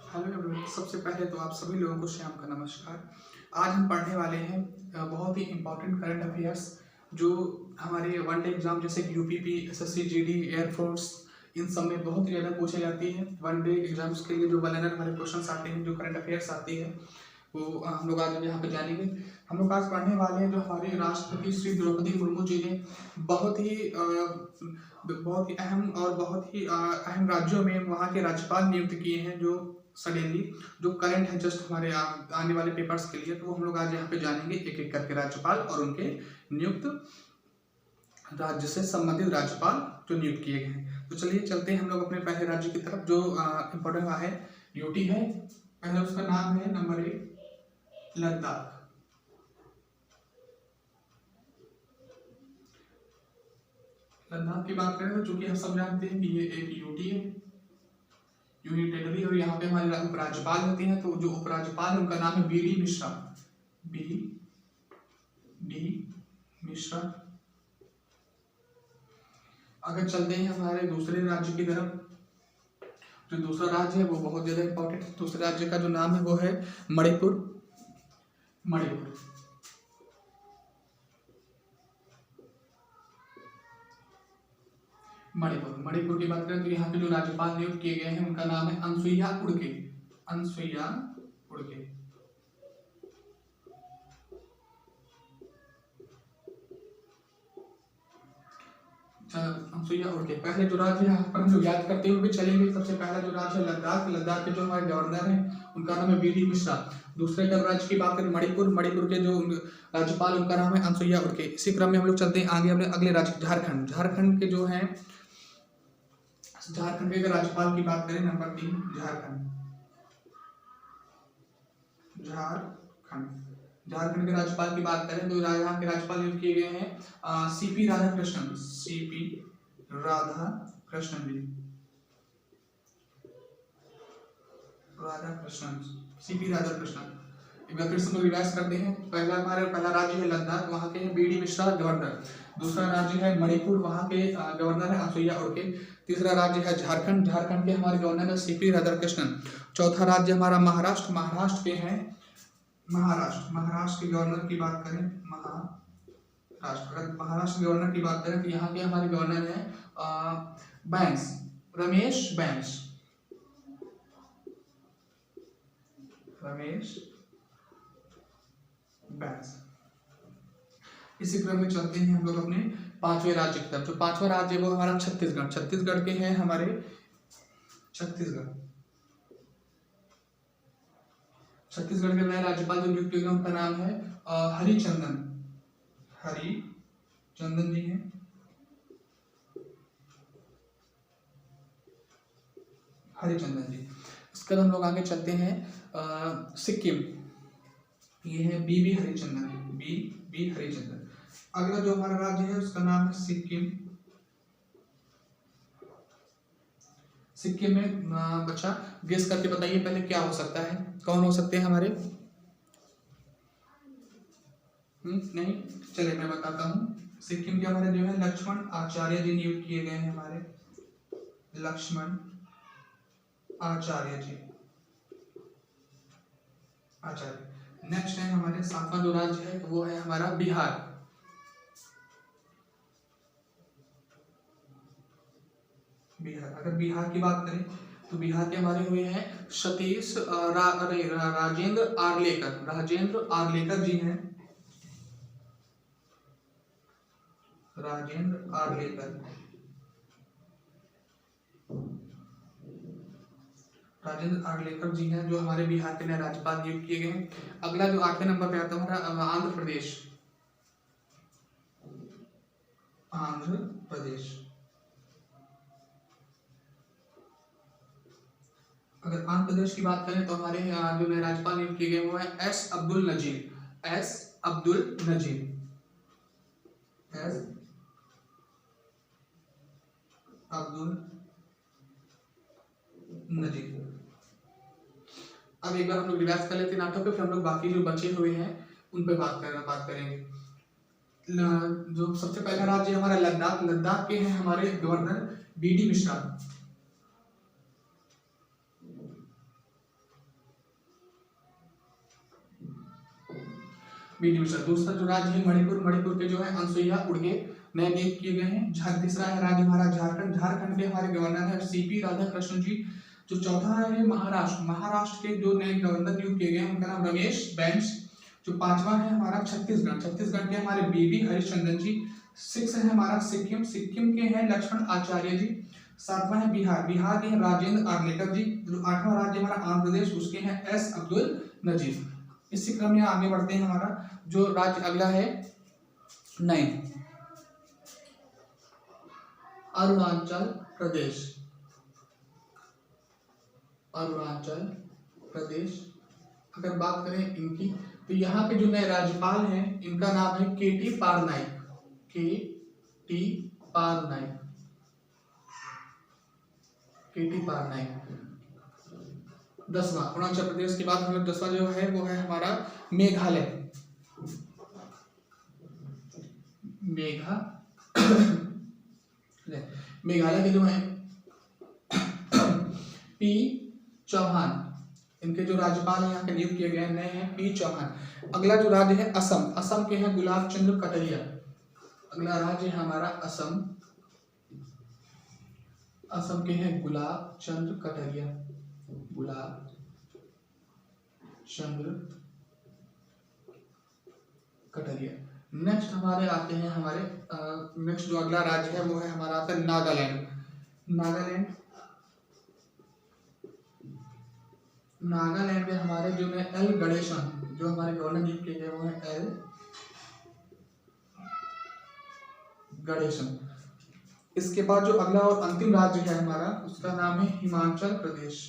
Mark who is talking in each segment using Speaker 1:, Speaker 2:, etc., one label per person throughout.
Speaker 1: Hello everyone. सबसे पहले तो आप सभी लोगों को शाम का नमस्कार। आज हम पढ़ने वाले हैं बहुत ही इम्पोर्टेंट करंट अफेयर्स जो हमारे वन डे एग्जाम जैसे कि यूपीपी, एसएससी, जीडी, एयरफोर्स, इन सब में बहुत ही ज़्यादा पूछी जाती है। वन डे एग्जाम्स के लिए जो वनर हमारे क्वेश्चन आते हैं, जो करंट अफेयर्स आती है, वो हम लोग आज यहाँ पे जानेंगे। हम लोग आज पढ़ने वाले हैं जो हमारे राष्ट्रपति श्री द्रौपदी मुर्मू जी ने बहुत ही अहम और बहुत ही अहम राज्यों में वहाँ के राज्यपाल नियुक्त किए हैं, जो सडनली जो करंट है जस्ट हमारे आने वाले पेपर्स के लिए। तो हम लोग आज यहाँ पे जानेंगे एक एक करके राज्यपाल और उनके नियुक्त राज्य से संबंधित राज्यपाल जो नियुक्त किए गए हैं। तो चलिए चलते हैं हम लोग अपने पहले राज्य की तरफ जो इम्पोर्टेंट है, यूटी है। पहले उसका नाम है नंबर 1 लद्दाख। लद्दाख की बात करें तो चूंकि हम सब जानते हैं कि ये एक यूटी है, यूनियन टेरिटरी, और यहाँ पे हमारे उपराज्यपाल होते हैं। तो जो उपराज्यपाल है उनका नाम है बी.डी. मिश्रा। बी.डी. मिश्रा। अगर चलते हैं हमारे दूसरे राज्य की तरफ, जो दूसरा राज्य है वो बहुत ज्यादा इंपॉर्टेंट है। दूसरे राज्य का जो नाम है वो है मणिपुर। मणिपुर की बात करें तो यहाँ पे जो राज्यपाल नियुक्त किए गए हैं उनका नाम है अनसुईया उइके। अनसुईया उइके। पहले जो राज्य है पर हम लोग याद करते हुए चलेंगे। सबसे पहला जो राज्य है लद्दाख। लद्दाख के जो हमारे गवर्नर हैं उनका नाम है बी.डी. मिश्रा। दूसरे का राज्य की बात करें मणिपुर के जो राज्यपाल उनका नाम है अनसुईया उइके। इसी क्रम में हम लोग चलते हैं आगे अपने अगले राज्य झारखंड के जो है, झारखंड के राज्यपाल की बात करें नंबर 3 झारखंड के राज्यपाल की बात करें तो यहाँ के राज्यपाल नियुक्त किए गए हैं सीपी राधाकृष्णन एक बार फिर से हम रिवाइज करते हैं। पहला राज्य है लद्दाख, वहाँ के हैं बी.डी. मिश्रा गवर्नर। दूसरा राज्य है मणिपुर, वहाँ के गवर्नर है अनसुईया उइके। तीसरा राज्य है झारखंड के हमारे गवर्नर है सीपी राधाकृष्णन। चौथा राज्य हमारा महाराष्ट्र के हैं महाराष्ट्र के गवर्नर की बात करें महाराष्ट्र गवर्नर की बात करें तो यहाँ के हमारे गवर्नर हैं रमेश बैंस। इसी क्रम में चलते हैं हम लोग अपने पांचवें राज्य की तरफ। जो पांचवा राज्य है वो हमारा छत्तीसगढ़ के हैं हमारे छत्तीसगढ़ के नए राज्यपाल जो नियुक्त किए गए उनका नाम है हरिचंदन जी हैं। हरिचंदन जी। इसके बाद हम लोग आगे चलते हैं सिक्किम। ये है बी हरिचंदन। अगला जो हमारा राज्य है उसका नाम है सिक्किम में बच्चा गेस करके बताइए पहले क्या हो सकता है, कौन हो सकते हैं हमारे। नहीं, चलिए मैं बताता हूँ। सिक्किम के हमारे जो है लक्ष्मण आचार्य जी नियुक्त किए गए हैं हमारे। लक्ष्मण आचार्य। नेक्स्ट है हमारे सातवां जो राज्य है वो है हमारा बिहार। अगर बिहार की बात करें तो बिहार के हमारे हुए हैं सतीश राजेंद्र आर्लेकर जी हैं। राजेंद्र आर्लेकर जी हैं जो हमारे बिहार के नए राज्यपाल नियुक्त किए गए हैं। अगला जो 8वें नंबर पे आता है हमारा आंध्र प्रदेश। अगर आंध्र प्रदेश की बात करें तो हमारे जो नए राज्यपाल नियुक्त किए गए वो है एस अब्दुल नजीर। अब एक बार हम लोग रिवाइज कर लेते हैं नाटक पे, फिर हम लोग बाकी जो बचे हुए हैं उन पे बात करेंगे। जो सबसे पहला राज्य हमारा लद्दाख के हैं हमारे governor BD. Mishra. B Mishra. दूसरा जो राज्य है मणिपुर, मणिपुर के जो है अनसुईया उड़गे नए नियुक्त किए गए हैं। तीसरा है राज्य हमारा झारखंड, झारखंड के हमारे गवर्नर है सीपी राधाकृष्णन जी। जो चौथा है महाराष्ट्र, महाराष्ट्र के जो नए गवर्नर नियुक्त किए गए हैं उनका नाम रमेश बैस। जो पांचवा है हमारा छत्तीसगढ़, छत्तीसगढ़ के हमारे बीबी हरिश्चंद्रन जी। 6 है हमारा सिक्किम, सिक्किम के हैं लक्ष्मण आचार्य जी। 7वां है बिहार, बिहार के हैं राजेंद्र आर्लेकर जी। जो 8वां राज्य हमारा आंध्र प्रदेश, उसके हैं एस अब्दुल नजीर। इसी क्रम में आगे बढ़ते हैं। हमारा जो राज्य अगला है 9 अरुणाचल प्रदेश, अरुणाचल प्रदेश। अगर बात करें इनकी तो यहाँ पे जो नए राज्यपाल हैं इनका नाम है केटी पाल नाइक, केटी पाल नाइक, केटी पाल नाइक। 10वां अरुणाचल प्रदेश के बाद हमें 10वां जो है वो है हमारा मेघालय, मेघालय के जो है पी चौहान, इनके जो राज्यपाल हैं यहाँ के नियुक्त किए गए नए हैं पी चौहान। अगला जो राज्य है असम, असम के हैं गुलाब चंद्र कटारिया। अगला राज्य है हमारा असम, असम के हैं गुलाब चंद्र कटारिया, गुलाब चंद्र कटारिया। नेक्स्ट हमारे आते हैं हमारे नेक्स्ट जो अगला राज्य है वो है हमारा आता है नागालैंड, नागालैंड, नागालैंड में हमारे जो है एल गणेशन, जो हमारे गवर्नर नियुक्त किए गए वो है एल गणेशन। इसके बाद जो अगला और अंतिम राज्य है हमारा उसका नाम है हिमाचल प्रदेश,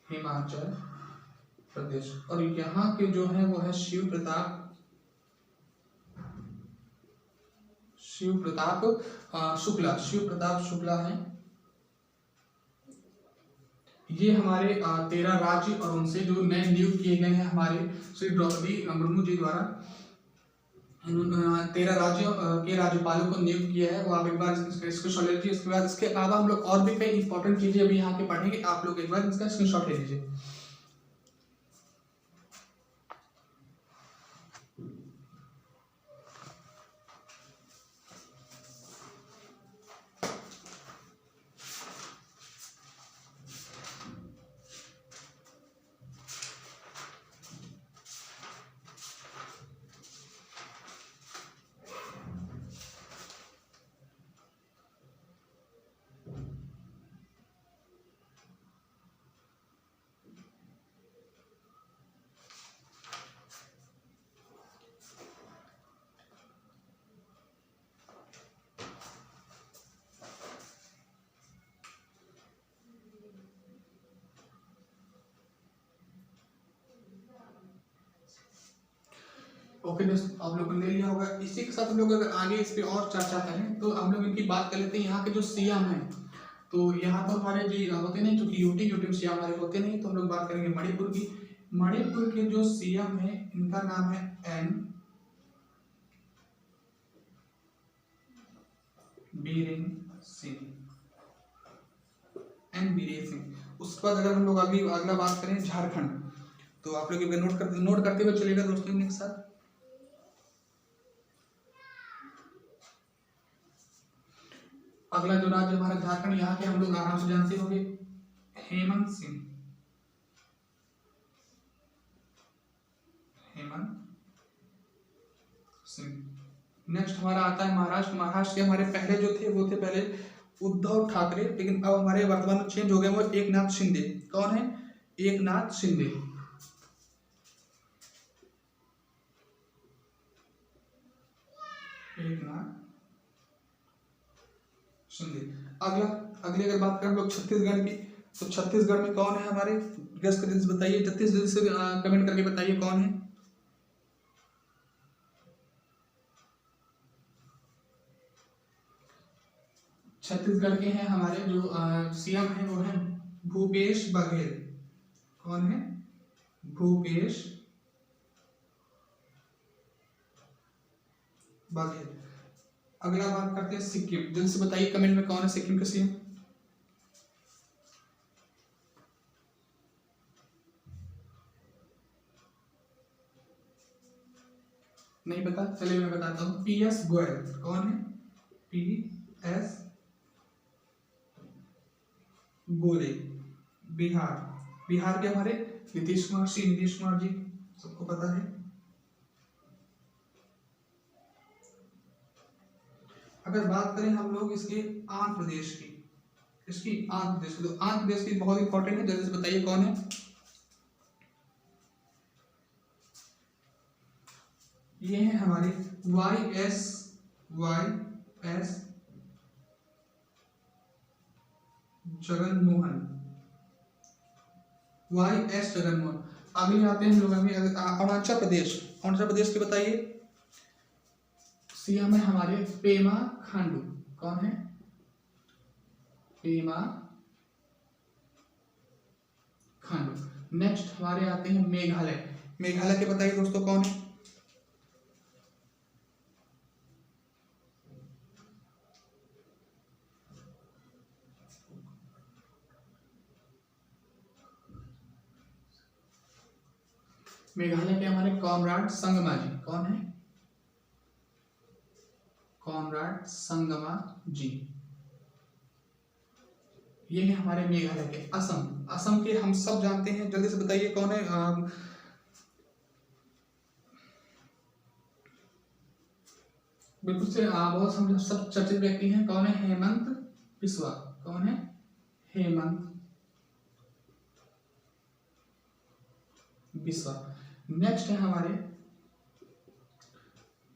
Speaker 1: हिमाचल प्रदेश। और यहाँ के जो है वो है शिव प्रताप शुक्ला, शिव प्रताप शुक्ला है। ये हमारे 13 राज्य और उनसे जो नए नियुक्त किए गए हैं हमारे श्री द्रौपदी मुर्मू जी द्वारा 13 राज्यों के राज्यपालों को नियुक्त किया है। वो आप एक बार इसको स्क्रीनशॉट ले लीजिए। इसके बाद इसके अलावा हम लोग और भी कई इंपॉर्टेंट चीजें अभी यहाँ के पढ़ेंगे, आप लोग एक बार इसका स्क्रीनशॉट ले लीजिए। ओके दोस्तों, आप लोगों ने ले लिया होगा। इसी के साथ हम लोग अगर आगे इस पे और चर्चा करें तो हम लोग इनकी बात कर लेते हैं। यहाँ के जो सीएम हैं तो यहाँ तो हमारे जी होते नहीं, क्योंकि यूटी सीएम हमारे होते नहीं, तो हम लोग बात करेंगे मणिपुर की। मणिपुर के जो सीएम है इनका नाम है एन बीरेन सिंह, एन बीरेन सिंह। उसके बाद अगर हम लोग अभी अगला बात करें झारखंड, तो आप लोग नोट करते हुए चलेगा दोस्तों एक साथ। अगला जो राज्य हमारा झारखंड, यहाँ के हम लोग आराम से जानते होंगे हेमंत सिंह, हेमंत सिंह। नेक्स्ट हमारा आता है महाराष्ट्र, महाराष्ट्र के हमारे पहले जो थे वो थे पहले उद्धव ठाकरे, लेकिन अब हमारे वर्तमान में चेंज हो गए वो एकनाथ शिंदे। कौन है? एकनाथ शिंदे। एकनाथ शिंदे। अगले अगर बात करें हम लोग छत्तीसगढ़ की, तो छत्तीसगढ़ में कौन है हमारे? गेस करके बताइए, छत्तीसगढ़ से कमेंट करके बताइए कौन है। छत्तीसगढ़ के हैं हमारे जो सीएम हैं वो है भूपेश बघेल। कौन है? भूपेश बघेल। अगला बात करते हैं सिक्किम। जल्दी से बताइए कमेंट में कौन है सिक्किम का सीएम। नहीं पता, चलिए मैं बताता हूँ। PS गोयल। कौन है? PS गोले, बिहार। बिहार के हमारे नीतीश कुमार जी, सबको पता है। अगर बात करें हम लोग इसके आंध्र प्रदेश की, आंध्र प्रदेश की, तो आंध्र प्रदेश की बहुत इंपॉर्टेंट है, जल्दी से बताइए कौन है? ये है हमारे YS जगनमोहन। YS जगनमोहन। आगे आते हैं हम लोग अभी अरुणाचल प्रदेश। अरुणाचल प्रदेश की बताइए। सीएम है हमारे पेमा खांडू। कौन है? पेमा खांडू। नेक्स्ट हमारे आते हैं मेघालय। मेघालय के बताइए दोस्तों कौन है? मेघालय के हमारे कॉमरेड संगमा जी। कौन है? कॉमरेड संगमा जी। ये है हमारे मेघालय के। असम के हम सब जानते हैं, जल्दी से बताइए कौन है? बिल्कुल से बहुत सब चर्चित व्यक्ति हैं। कौन है? हेमंत बिस्वा। कौन है? हेमंत बिस्वा। नेक्स्ट है हमारे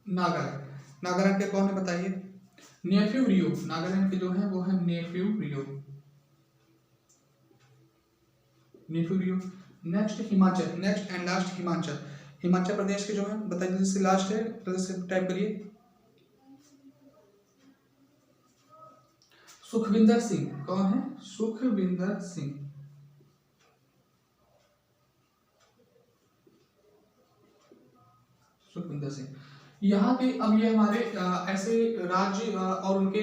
Speaker 1: नागालैंड के कौन है बताइए? नेफ्यू रियो। नागालैंड के जो है वो है नेफ्यू रियो। Next and last Himachal Pradesh के जो है बताइए, जिससे लास्ट है जल्दी से टाइप करिए। सुखविंदर सिंह। कौन है? सुखविंदर सिंह। यहाँ के अब ये हमारे ऐसे राज्य और उनके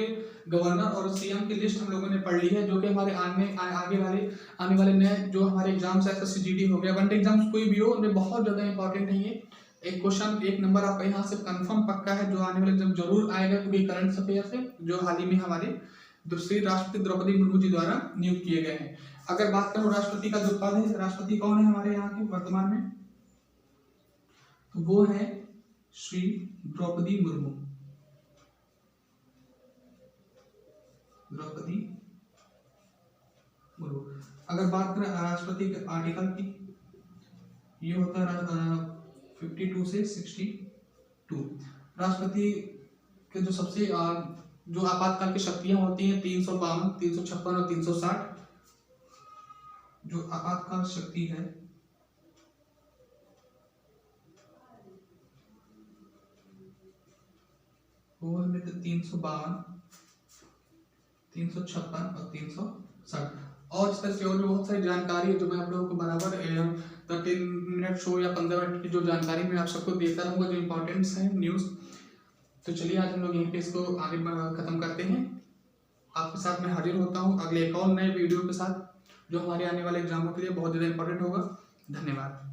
Speaker 1: गवर्नर और सीएम की लिस्ट हम लोगों ने पढ़ ली है, जो कि हमारे आने वाले नए जो हमारे एग्जाम्स SSC GD हो गया, वन एग्जाम्स कोई भी हो, उनमें बहुत ज़्यादा इंपॉर्टेंट है। ये एक क्वेश्चन 1 नंबर आपका यहाँ से कंफर्म पक्का है, जो आने वाले एग्जाम जरूर आएगा, क्योंकि करंट अफेयर से जो हाल ही में हमारे दूसरी राष्ट्रपति द्रौपदी मुर्मू जी द्वारा नियुक्त किए गए हैं। अगर बात करूँ राष्ट्रपति का जो पद है, राष्ट्रपति कौन है हमारे यहाँ के वर्तमान में? तो वो है श्री द्रौपदी मुर्मू। अगर बात करें राष्ट्रपति के आर्टिकल की, ये होता है 52 से 62। राष्ट्रपति के जो सबसे जो आपातकाल की शक्तियां होती हैं 352, 356 और 360। जो आपातकाल शक्ति है वो है 352, 356 और 360। और इस तरह से और भी बहुत सारी जानकारी है, जो मैं आप लोगों को बराबर 13 मिनट शो या 15 मिनट की जो जानकारी मैं आप सबको देता रहूँगा, जो इम्पोर्टेंट्स है न्यूज़। तो चलिए आज हम लोग यहीं पे इसको आगे खत्म करते हैं। आपके साथ मैं हाजिर होता हूँ अगले एक और नए वीडियो के साथ, जो हमारे आने वाले एग्जामों के लिए बहुत ज़्यादा इंपॉर्टेंट होगा। धन्यवाद।